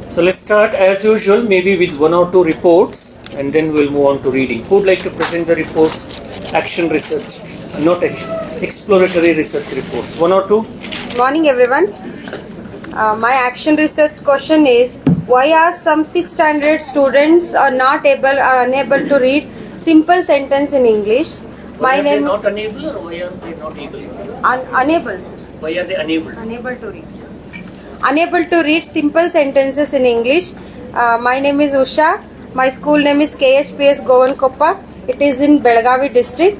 So let's start as usual, maybe with one or two reports, and then we'll move on to reading. Who would like to present the reports? Action research, not action, exploratory research reports. One or two? Morning everyone. My action research question is, why are some 6th standard students are not unable to read simple sentence in English? Why are they not unable, or why are they not able? Unable. Why are they unable? Unable to read. Unable to read simple sentences in English. My name is Usha. My school name is KHPS Govankoppa. It is in Belgavi district,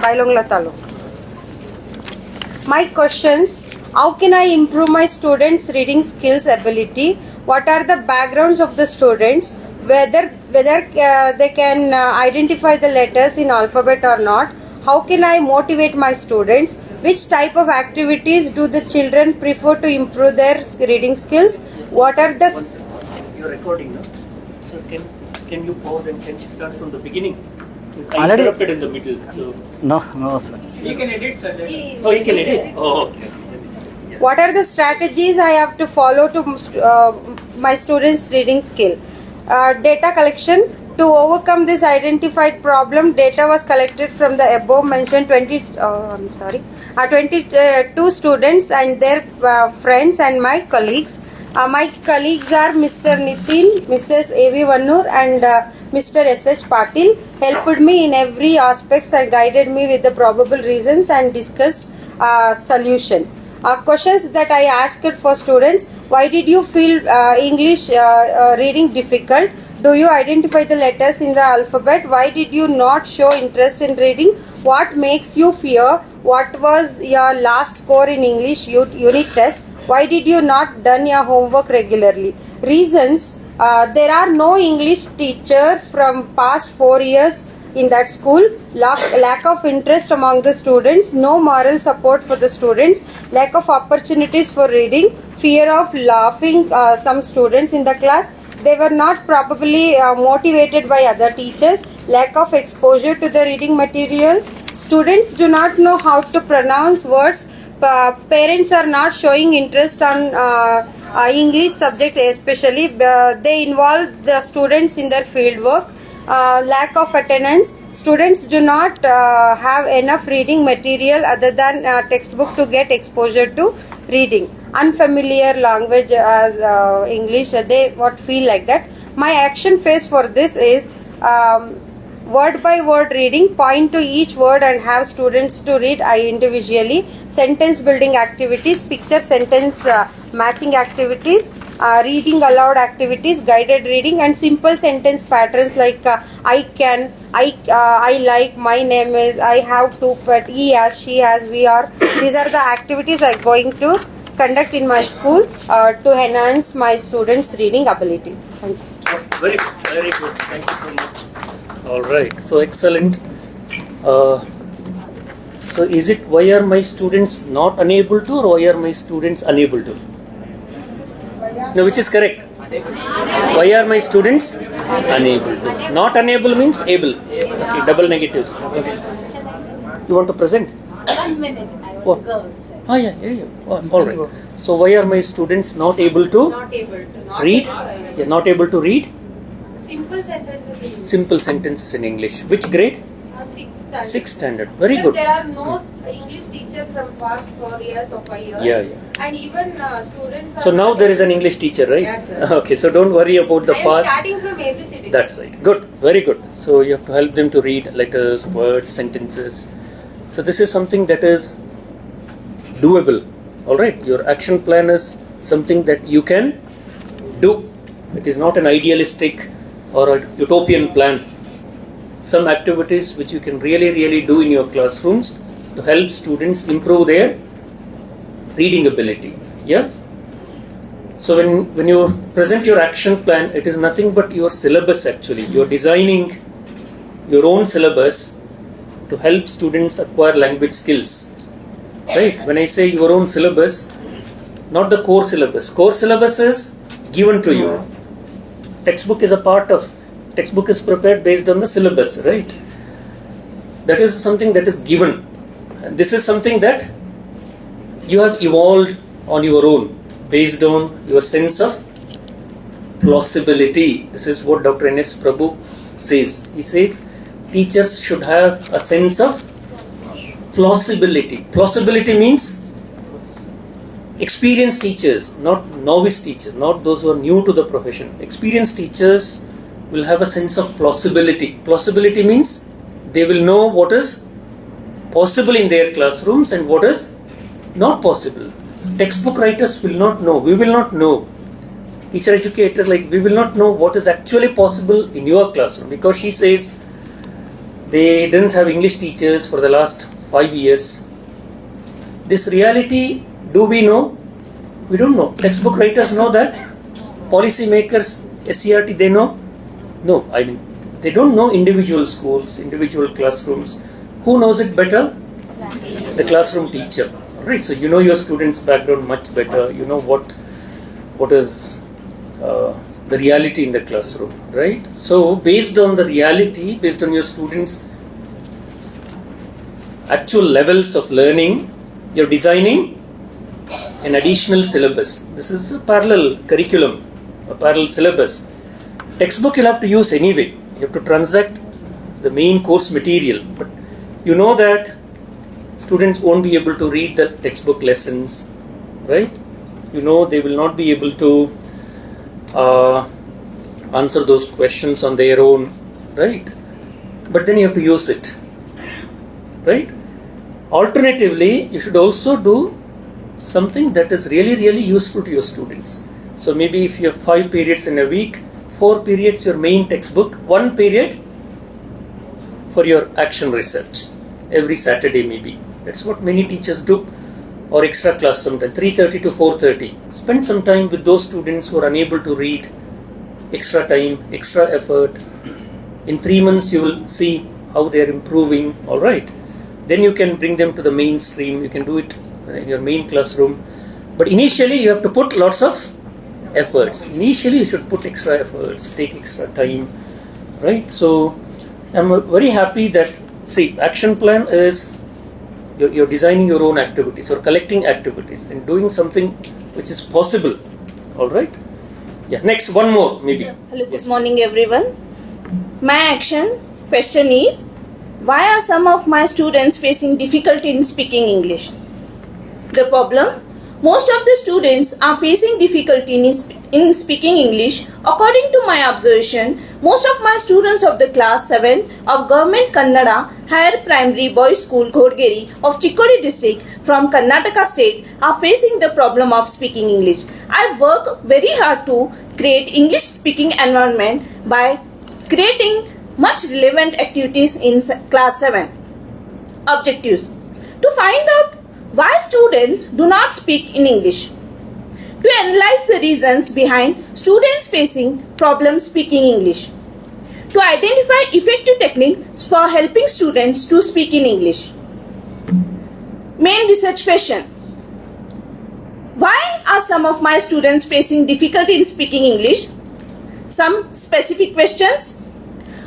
Bailongla Taluk. My questions: how can I improve my students' reading skills ability? What are the backgrounds of the students? Whether they can identify the letters in alphabet or not? How can I motivate my students? Which type of activities do the children prefer to improve their reading skills? What are the... You're recording now. So can you pause and can you start from the beginning? Because I Already interrupted in the middle. So No, sir. you can edit, sir. Oh, you can edit. Oh, okay. What are the strategies I have to follow to my students' reading skill? Data collection. To overcome this identified problem, data was collected from the above mentioned 22 students and their friends and my colleagues. My colleagues are Mr. Nitin, Mrs. A.V. Vannur and Mr. S.H. Patil. Helped me in every aspect and guided me with the probable reasons and discussed solution. Questions that I asked for students: why did you feel English reading difficult? Do you identify the letters in the alphabet? Why did you not show interest in reading? What makes you fear? What was your last score in English unit test? Why did you not done your homework regularly? Reasons: there are no English teacher from past 4 years in that school. Lack of interest among the students. No moral support for the students. Lack of opportunities for reading. Fear of laughing some students in the class. They were not properly motivated by other teachers. Lack of exposure to the reading materials. Students do not know how to pronounce words. Parents are not showing interest on English subject especially. They involve the students in their field work. Lack of attendance. Students do not have enough reading material other than textbook to get exposure to reading. Unfamiliar language as English, they feel like that. My action phase for this is word by word reading. Point to each word and have students to read individually. Sentence building activities, picture sentence matching activities, reading aloud activities, guided reading, and simple sentence patterns like I can, I like, my name is, I have to, but he has, she has, we are. These are the activities I'm going to conduct in my school to enhance my students' reading ability. Thank you. Very good. Thank you so much. All right. So excellent. So is it why are my students not unable to, or why are my students unable to? No, which is correct? Why are my students unable to? Not unable means able. Okay, double negatives. Okay. You want to present? 1 minute. I will go. Oh yeah. Oh, all right. So why are my students not able to Not able to. read? Yeah, not able to read Simple sentences in simple sentences in English. Which grade? 6th standard. 6th standard. Very Sir, good. there are no English teacher from past 4 years or 5 years. Yeah. And even students are So now not there is an English teacher, right? Yes, sir. Okay, so don't worry about the I am past. starting from ABCD. That's right. Good. Very good. So you have to help them to read letters, words, sentences. So this is something that is doable. All right. Your action plan is something that you can do. It is not an idealistic or a utopian plan. Some activities which you can really do in your classrooms to help students improve their reading ability. Yeah. So when you present your action plan, it is nothing but your syllabus actually. You are designing your own syllabus to help students acquire language skills. Right? When I say your own syllabus, not the core syllabus. Core syllabus is given to you. Textbook is prepared based on the syllabus, right? That is something that is given. This is something that you have evolved on your own based on your sense of plausibility. This is what Dr. N.S. Prabhu says. He says teachers should have a sense of plausibility. Plausibility means experienced teachers, not novice teachers, not those who are new to the profession. Experienced teachers will have a sense of plausibility. Plausibility means they will know what is possible in their classrooms and what is not possible. Textbook writers will not know. We will not know. Teacher educators, we will not know what is actually possible in your classroom, because she says they didn't have English teachers for the last 5 years. This reality, do we know? We don't know. Textbook writers know that. Policy makers, SCRT, they know? No, they don't know individual schools, individual classrooms. Who knows it better? The classroom teacher. Right, so you know your students' background much better. You know what is the reality in the classroom, right? So based on the reality, based on your students' actual levels of learning, you're designing an additional syllabus. This is a parallel curriculum, a parallel syllabus. Textbook you'll have to use anyway. You have to transact the main course material, but you know that students won't be able to read the textbook lessons, right? You know they will not be able to answer those questions on their own, right? But then you have to use it, right? Alternatively, you should also do something that is really, really useful to your students. So maybe if you have 5 periods in a week, 4 periods your main textbook, 1 period for your action research every Saturday maybe. That's what many teachers do. Or extra class sometime, 3:30 to 4:30. Spend some time with those students who are unable to read. Extra time, extra effort. In 3 months you will see how they are improving, alright. Then you can bring them to the mainstream. You can do it in your main classroom. But initially you have to put lots of efforts. Initially you should put extra efforts, take extra time, right? So I'm very happy that, see, action plan is you're designing your own activities or collecting activities and doing something which is possible, alright? Yeah, next, one more maybe. Hello, good morning everyone. My action question is, why are some of my students facing difficulty in speaking English? The problem? Most of the students are facing difficulty in speaking English. According to my observation, most of my students of the class 7 of Government Kannada Higher Primary Boys School Ghodgeri of Chikkodi district from Karnataka state are facing the problem of speaking English. I work very hard to create English speaking environment by creating much relevant activities in class 7. Objectives: to find out why students do not speak in English, to analyze the reasons behind students facing problems speaking English, to identify effective techniques for helping students to speak in English. Main research question: why are some of my students facing difficulty in speaking English? Some specific questions: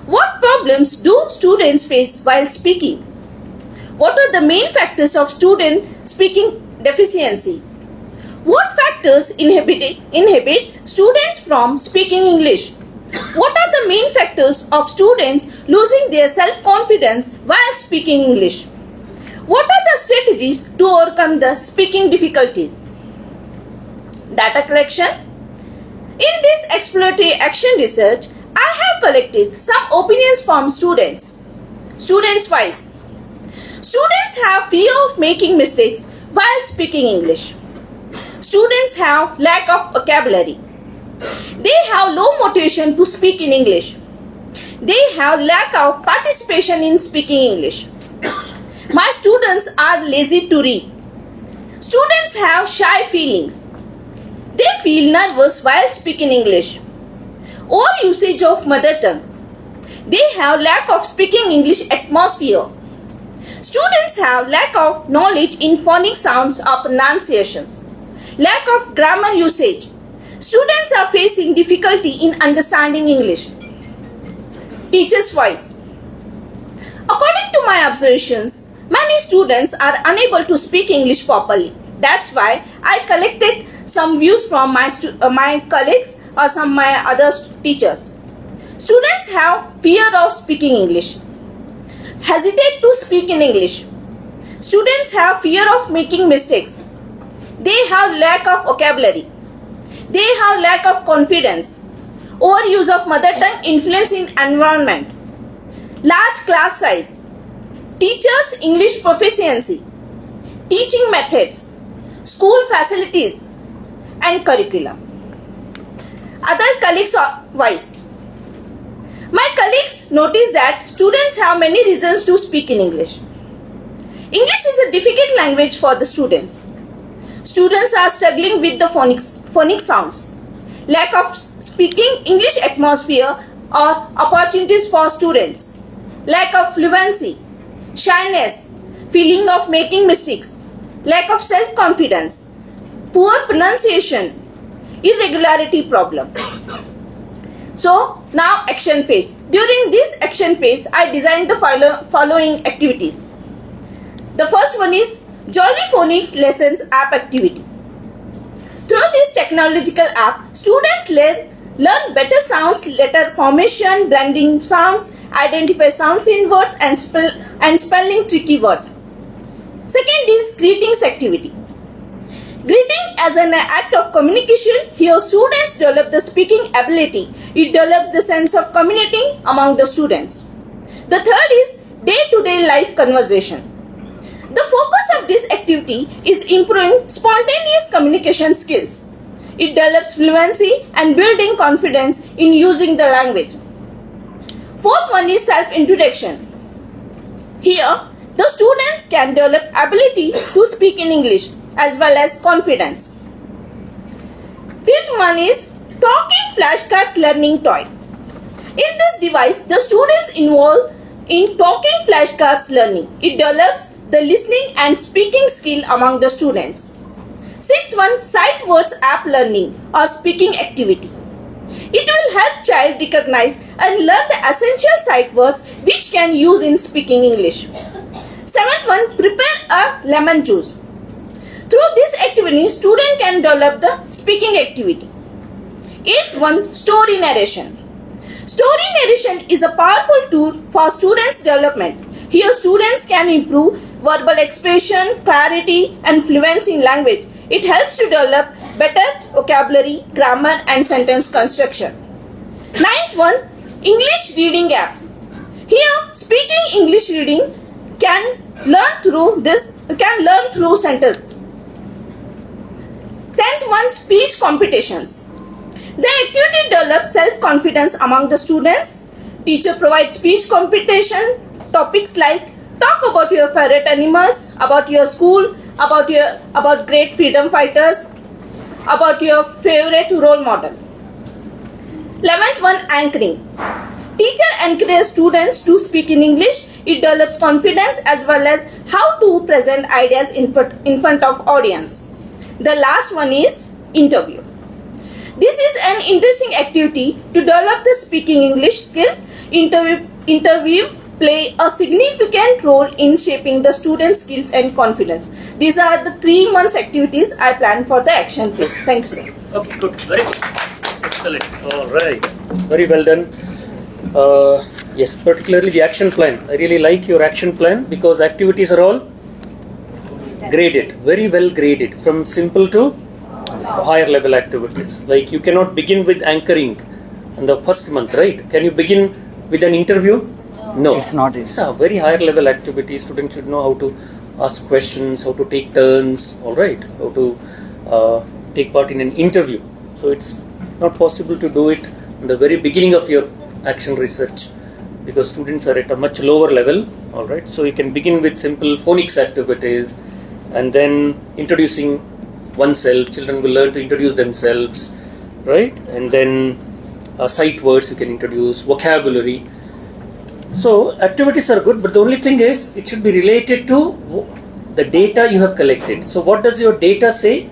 what problems do students face while speaking? What are the main factors of student speaking deficiency? What factors inhibit students from speaking English? What are the main factors of students losing their self-confidence while speaking English? What are the strategies to overcome the speaking difficulties? Data collection. In this exploratory action research, I have collected some opinions from students. Students wise. Students have fear of making mistakes while speaking English. Students have lack of vocabulary. They have low motivation to speak in English. They have lack of participation in speaking English. My students are lazy to read. Students have shy feelings. They feel nervous while speaking English. Or usage of mother tongue. They have lack of speaking English atmosphere. Students have lack of knowledge in phonic sounds or pronunciations. Lack of grammar usage. Students are facing difficulty in understanding English. Teachers' voice. According to my observations, many students are unable to speak English properly. That's why I collected some views from my colleagues or some my other teachers. Students have fear of speaking English, hesitate to speak in English. Students have fear of making mistakes. They have lack of vocabulary. They have lack of confidence. Overuse of mother tongue influence in environment. Large class size. Teachers' English proficiency. Teaching methods. School facilities and curriculum. Other colleagues are wise. My colleagues notice that students have many reasons to speak in English. English is a difficult language for the students. Students are struggling with the phonic sounds, lack of speaking English atmosphere or opportunities for students, lack of fluency, shyness, feeling of making mistakes, lack of self-confidence, poor pronunciation, irregularity problem. So now action phase. During this action phase, I designed the following activities. The first one is Jolly Phonics Lessons app activity. Through this technological app, students learn better sounds, letter formation, blending sounds, identify sounds in words and spelling tricky words. Second is greetings activity. Greeting as an act of communication. Here students develop the speaking ability. It develops the sense of communicating among the students. The third is day-to-day life conversation. The focus of this activity is improving spontaneous communication skills. It develops fluency and building confidence in using the language. Fourth one is self-introduction. Here, the students can develop ability to speak in English as well as confidence. Fifth one is talking flashcards learning toy. In this device, the students involve in talking flashcards learning. It develops the listening and speaking skill among the students. Sixth one, sight words app learning or speaking activity. It will help child recognize and learn the essential sight words which can use in speaking English. Seventh one, prepare a lemon juice. Through this activity, student can develop the speaking activity. Eighth one, story narration. Story narration is a powerful tool for students' development. Here students can improve verbal expression, clarity and fluency in language. It helps to develop better vocabulary, grammar and sentence construction. Ninth one, English reading app. Here speaking English reading can learn through sentence. 10th one, speech competitions. The activity develops self-confidence among the students. Teacher provides speech competition. Topics like talk about your favorite animals, about your school, about great freedom fighters, about your favorite role model. 11th one, anchoring. Teacher encourages students to speak in English. It develops confidence as well as how to present ideas in front of audience. The last one is interview. This is an interesting activity to develop the speaking English skill. Interview play a significant role in shaping the students' skills and confidence. These are the 3 months activities I planned for the action phase. Thank you, sir. Okay, good. Very good. Excellent. All right. Very well done. Yes, particularly the action plan. I really like your action plan because activities are all graded, very well graded, from simple to higher level activities. Like you cannot begin with anchoring in the first month, right? Can you begin with an interview? No. It's not. It's a very higher level activity. Students should know how to ask questions, how to take turns, all right, how to take part in an interview. So it's not possible to do it in the very beginning of your action research because students are at a much lower level, all right. So you can begin with simple phonics activities and then introducing oneself. Children will learn to introduce themselves, right? And then sight words you can introduce, vocabulary. So activities are good, but the only thing is it should be related to the data you have collected. So what does your data say?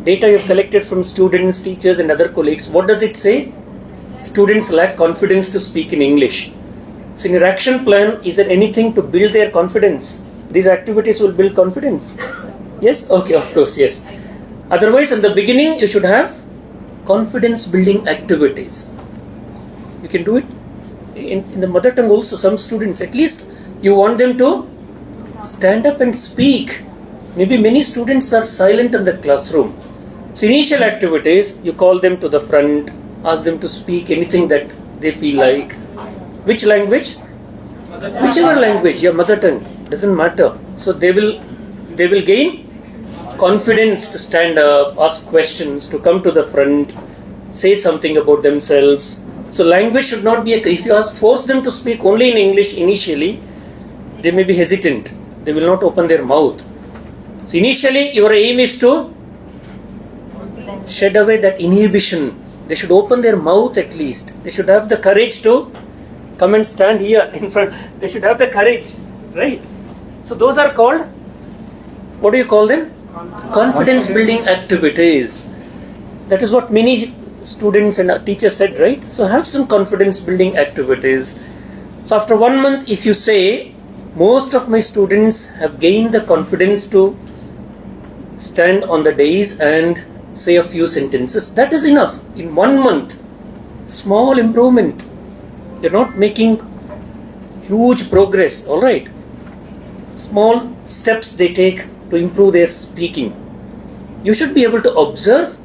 Data you have collected from students, teachers and other colleagues. What does it say? Students lack confidence to speak in English. So in your action plan, is there anything to build their confidence? These activities will build confidence. Yes? Okay, of course, yes. Otherwise, in the beginning, you should have confidence building activities. You can do it in the mother tongue also. Some students, at least you want them to stand up and speak. Maybe many students are silent in the classroom. So initial activities, you call them to the front, ask them to speak anything that they feel like. Which language? Whichever language, your mother tongue, doesn't matter. So they will gain confidence to stand up, ask questions, to come to the front, say something about themselves. So language should not be if you force them to speak only in English initially, they may be hesitant. They will not open their mouth. So initially your aim is to shed away that inhibition. They should open their mouth at least. They should have the courage to come and stand here in front. They should have the courage, right? So those are called, what do you call them? Confidence building activities. That is what many students and teachers said, right? So have some confidence building activities. So after 1 month, if you say, most of my students have gained the confidence to stand on the dais and say a few sentences, that is enough. In 1 month, small improvement. You're not making huge progress, all right? Small steps they take to improve their speaking. You should be able to observe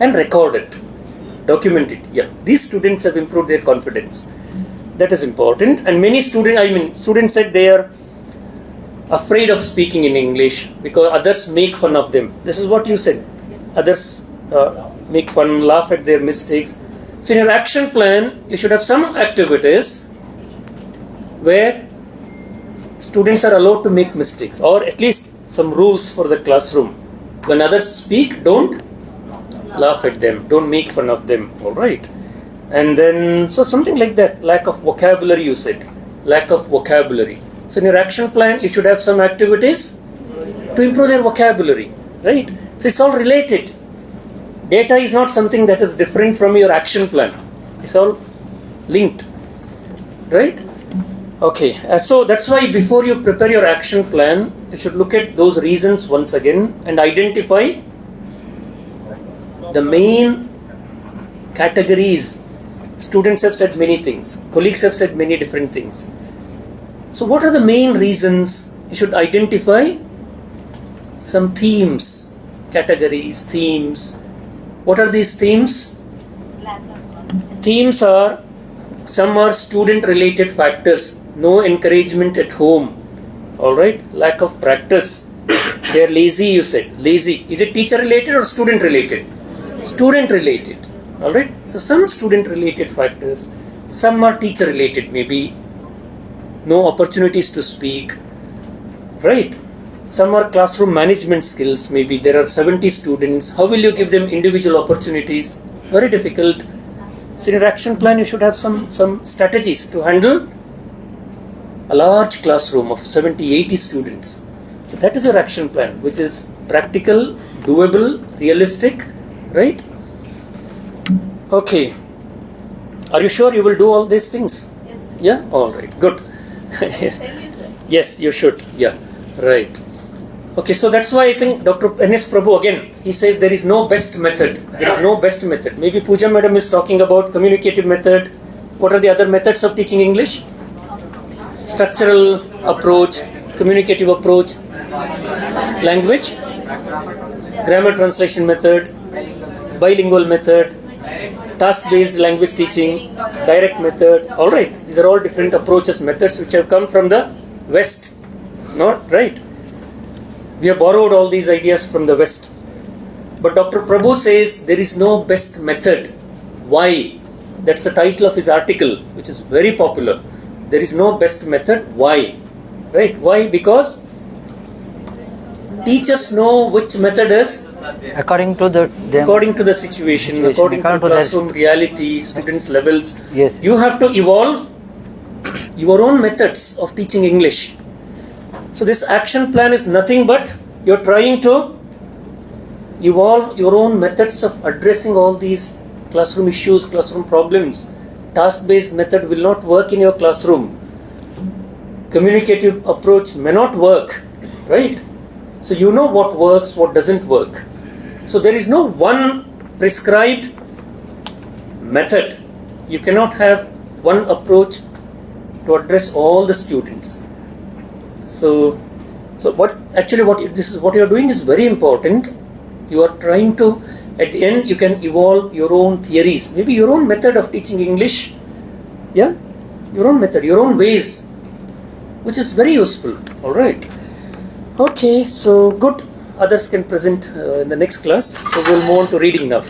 and record it, document it. Yeah, these students have improved their confidence. That is important. And many students said they are afraid of speaking in English because others make fun of them. This is what you said. Others make fun, laugh at their mistakes. So in your action plan, you should have some activities where students are allowed to make mistakes, or at least some rules for the classroom. When others speak, don't laugh at them, don't make fun of them, all right? And then, so something like that, lack of vocabulary, you said, lack of vocabulary. So in your action plan, you should have some activities to improve their vocabulary, right? So it's all related. Data is not something that is different from your action plan. It's all linked, right? Okay, so that's why before you prepare your action plan, you should look at those reasons once again and identify the main categories. Students have said many things, colleagues have said many different things. So what are the main reasons? You should identify some themes, categories, themes. What are these themes? Themes are, some are student related factors. No encouragement at home, all right? Lack of practice. They are lazy, you said. Lazy. Is it teacher related or student related? Student related, all right? So some student related factors. Some are teacher related, maybe no opportunities to speak, right? Some are classroom management skills. Maybe there are 70 students. How will you give them individual opportunities? Very difficult. So in your action plan, you should have some strategies to handle a large classroom of 70, 80 students. So that is your action plan, which is practical, doable, realistic, right? Okay. Are you sure you will do all these things? Yes. Yeah? All right. Good. Yes. Yes, you should. Yeah. Right. Okay, so that's why I think Dr. N.S. Prabhu, again, he says there is no best method. There is no best method. Maybe Pooja Madam is talking about communicative method. What are the other methods of teaching English? Structural approach, communicative approach, language, grammar translation method, bilingual method, task-based language teaching, direct method. All right, these are all different approaches, methods which have come from the West. Not right. We have borrowed all these ideas from the West. But Dr. Prabhu says there is no best method. Why? That's the title of his article, which is very popular. There is no best method. Why? Right? Why? Because teachers know which method is according to the situation, according to classroom reality, students' levels. Yes. You have to evolve your own methods of teaching English. So this action plan is nothing but you're trying to evolve your own methods of addressing all these classroom issues, classroom problems. Task-based method will not work in your classroom. Communicative approach may not work, right? So you know what works, what doesn't work. So there is no one prescribed method. You cannot have one approach to address all the students. So what you are doing is very important. You are trying to, at the end, you can evolve your own theories, maybe your own method of teaching English. Yeah, your own method, your own ways, which is very useful. All right. Okay, so good. Others can present in the next class. So we'll move on to reading now.